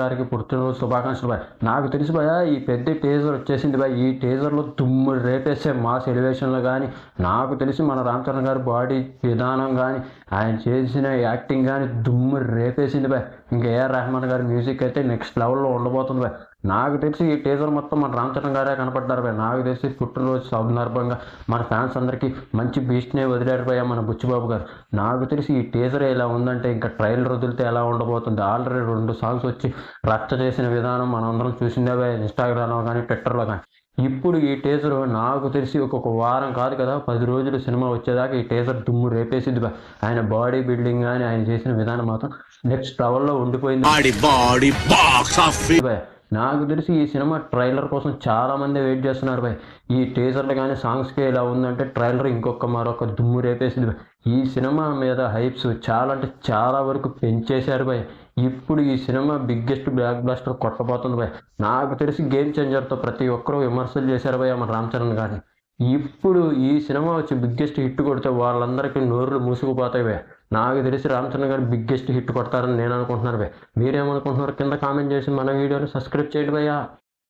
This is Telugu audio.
గారికి పుట్టినరోజు శుభాకాంక్షలు బాయ్. నాకు తెలిసి భయ ఈ పెద్ద టీజర్ వచ్చేసింది బాయ్. ఈ టీజర్లో దుమ్ము రేపేసే మాస్ ఎలివేషన్లో కానీ నాకు తెలిసి మన రామ్ చరణ్ గారి బాడీ విధానం కానీ ఆయన చేసిన యాక్టింగ్ కానీ దుమ్ము రేపేసింది బాయ్. ఇంకా ఏఆర్ రెహమాన్ గారి మ్యూజిక్ అయితే నెక్స్ట్ లెవెల్లో ఉండబోతుంది బాయ్. నాకు తెలిసి ఈ టీజర్ మొత్తం మన రామ్ చరణ్ గారే కనపడ్డారు భయ. నాకు తెలిసి పుట్టినరోజు సందర్భంగా మన ఫ్యాన్స్ అందరికీ మంచి బీస్ట్నే వదిలేరు భయ మన బుచ్చిబాబు గారు. నాకు తెలిసి ఈ టీజర్ ఎలా ఉందంటే ఇంకా ట్రైలర్ వదిలితే ఎలా ఉండబోతుంది. ఆల్రెడీ 2 సాంగ్స్ వచ్చి రచ్చ చేసిన విధానం మనందరం చూసిందే భయ, ఇన్స్టాగ్రామ్లో కానీ ట్విట్టర్లో కానీ. ఇప్పుడు ఈ టీజర్ నాకు తెలిసి ఒక్కొక్క వారం కాదు కదా 10 రోజులు సినిమా వచ్చేదాకా ఈ టీజర్ దుమ్ము రేపేసింది భయ. ఆయన బాడీ బిల్డింగ్ కానీ ఆయన చేసిన విధానం మాత్రం నెక్స్ట్ లెవెల్లో ఉండిపోయింది భయ. నాకు తెలిసి ఈ సినిమా ట్రైలర్ కోసం చాలామంది వెయిట్ చేస్తున్నారు భయ్. ఈ టీజర్లు కానీ సాంగ్స్కి ఇలా ఉందంటే ట్రైలర్ మరొక దుమ్ము రేపేసింది భయ్. ఈ సినిమా మీద హైప్స్ చాలా అంటే చాలా వరకు పెంచేశారు భయ్. ఇప్పుడు ఈ సినిమా బిగ్గెస్ట్ బ్లాక్ బ్లాస్టర్ కొట్టబోతుంది భయ్. నాకు తెలిసి గేమ్ చేంజర్తో ప్రతి ఒక్కరూ విమర్శలు చేశారు భయ్ మన రామ్ చరణ్ గారిని. ఇప్పుడు ఈ సినిమా వచ్చి బిగ్గెస్ట్ హిట్ కొడితే వాళ్ళందరికీ నోర్లు మూసుకుపోతాయి భయ్. నాకు తెలిసి రామ్ చరణ్ గారు బిగ్గెస్ట్ హిట్ కొడతారని నేను అనుకుంటున్నాను భయ్. మీరేమనుకుంటున్నారు కింద కామెంట్ చేసి మన వీడియోని సబ్స్క్రైబ్ చేయండి భయ్యా.